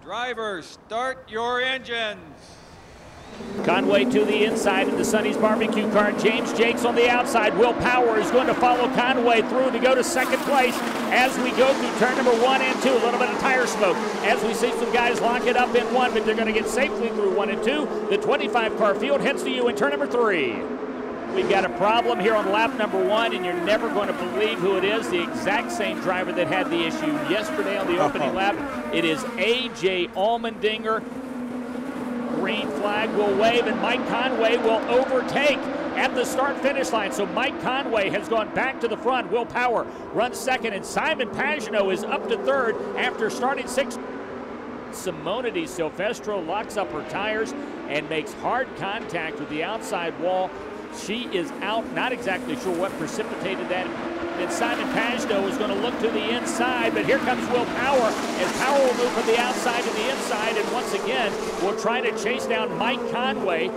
Drivers, start your engines. Conway to the inside in the Sonny's barbecue car. James Jakes on the outside. Will Power is going to follow Conway through to go to second place as we go through turn number 1 and 2. A little bit of tire smoke as we see some guys lock it up in 1, but they're going to get safely through 1 and 2. The 25 car field heads to you in turn number 3. We've got a problem here on lap number 1, and you're never going to believe who it is. The exact same driver that had the issue yesterday on the opening lap. It is A.J. Allmendinger. Green flag will wave, and Mike Conway will overtake at the start-finish line. So Mike Conway has gone back to the front. Will Power runs second, and Simon Pagano is up to third after starting 6th. Simona Di Silvestro locks up her tires and makes hard contact with the outside wall. She is out, not exactly sure what precipitated that. And Simon Pagano is going to look to the inside, but here comes Will Power, as Power will move from the outside to the inside, and once again will try to chase down Mike Conway.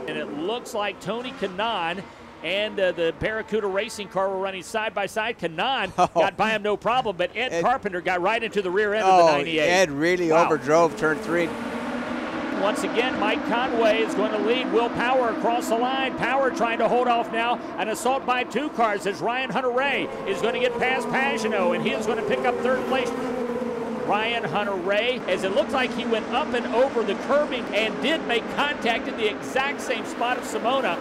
And it looks like Tony Kanaan and the Barracuda racing car were running side by side. Kanaan got by him no problem, but Ed Carpenter got right into the rear end of the 98. Ed really overdrove turn 3. Once again, Mike Conway is going to lead Will Power across the line. Power trying to hold off now. An assault by 2 cars as Ryan Hunter-Ray is going to get past Pagano, and he is going to pick up 3rd place. Ryan Hunter-Ray, as it looks like he went up and over the curbing and did make contact in the exact same spot of Simona.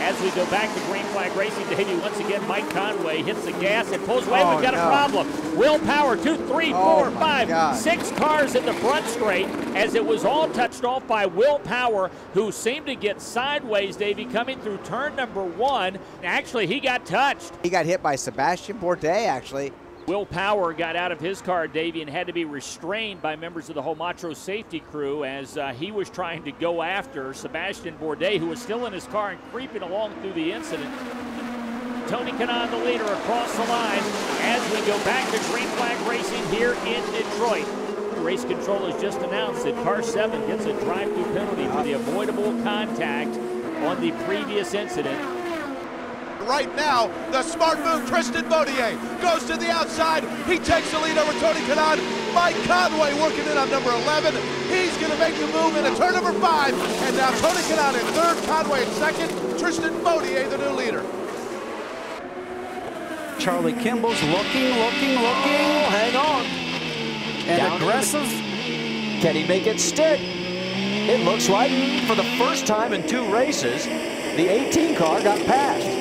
As we go back to green flag racing to debut, once again, Mike Conway hits the gas and pulls away. We've got a problem. Will Power, 2, 3, 4, 5, 6 cars in the front straight, as it was all touched off by Will Power, who seemed to get sideways, Davey, coming through turn number 1. Actually, he got touched. He got hit by Sebastian Bourdais, actually. Will Power got out of his car, Davey, and had to be restrained by members of the Homatro safety crew as he was trying to go after Sebastian Bourdais, who was still in his car and creeping along through the incident. Tony Kanaan, the leader, across the line as we go back to green flag racing here in Detroit. Race control has just announced that car 7 gets a drive-through penalty for the avoidable contact on the previous incident. Right now, the smart move, Tristan Bautier goes to the outside. He takes the lead over Tony Kanaan. Mike Conway working in on number 11. He's going to make the move into turn number 5. And now Tony Kanaan in 3rd, Conway in 2nd. Tristan Bautier, the new leader. Charlie Kimball's looking. Oh, hang on. And down aggressive. Can he make it stick? It looks like for the first time in 2 races, the 18 car got passed.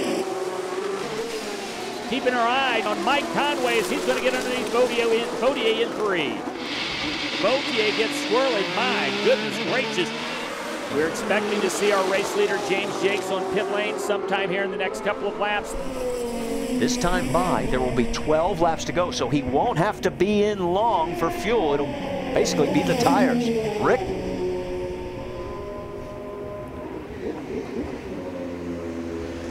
Keeping our eye on Mike Conway as he's going to get underneath Bautier in 3. Bautier gets swirling. My goodness gracious. We're expecting to see our race leader, James Jakes, on pit lane sometime here in the next couple of laps. This time by, there will be 12 laps to go, so he won't have to be in long for fuel. It'll basically be the tires. Rick?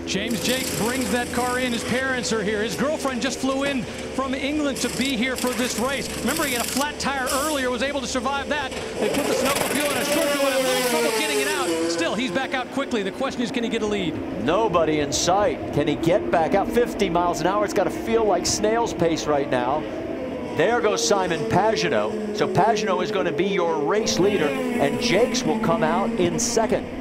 James Jakes brings that car in. His parents are here. His girlfriend just flew in from England to be here for this race. Remember, he had a flat tire earlier, was able to survive that. They put the snowmobile in a short and had a little trouble getting it out. Still, he's back out quickly. The question is, can he get a lead? Nobody in sight. Can he get back out 50 miles an hour? It's got to feel like snail's pace right now. There goes Simon Pagano. So Pagano is going to be your race leader, and Jakes will come out in 2nd.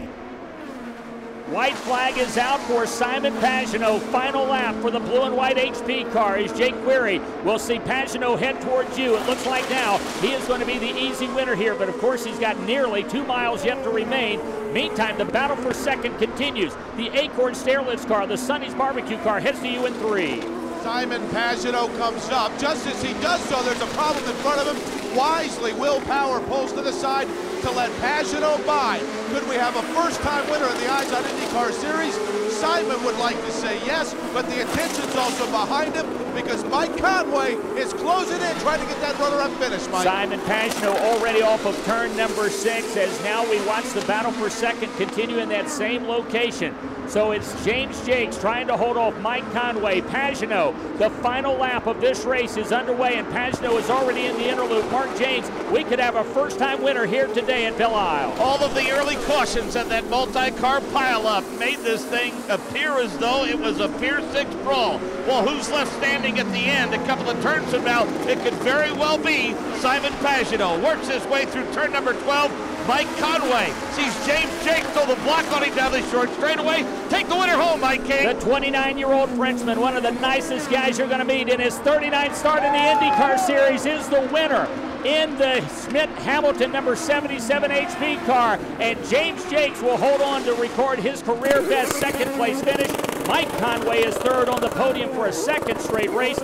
White flag is out for Simon Pagano. Final lap for the blue and white HP car as Jake Query will see Pagano head towards you. It looks like now he is going to be the easy winner here, but of course he's got nearly 2 miles yet to remain. Meantime, the battle for 2nd continues. The Acorn Stairlifts car, the Sonny's barbecue car, heads to you in 3. Simon Pagano comes up. Just as he does so, there's a problem in front of him. Wisely, Will Power pulls to the side to let Pagano by. Could we have a first-time winner in the Eyes on Indycar Series? Simon would like to say yes, but the attention's also behind him because Mike Conway is closing in, trying to get that runner-up finish, Mike. Simon Pagano already off of turn number 6 as now we watch the battle for 2nd continue in that same location. So it's James Jakes trying to hold off Mike Conway. Pagano, the final lap of this race is underway, and Pagano is already in the inner loop. Mark James, we could have a first-time winner here today at Belle Isle. All of the early cautions and that multi-car pileup made this thing appear as though it was a Pier 6 brawl. Well, who's left standing at the end? A couple of turns from now, it could very well be Simon Pagenaud. Works his way through turn number 12. Mike Conway sees James Jake throw the block on him down the short straightaway. Take the winner home, Mike King. The 29-year-old Frenchman, one of the nicest guys you're going to meet in his 39th start in the IndyCar Series, is the winner in the Smith-Hamilton number 77 HP car. And James Jakes will hold on to record his career best second-place finish. Mike Conway is third on the podium for a second straight race.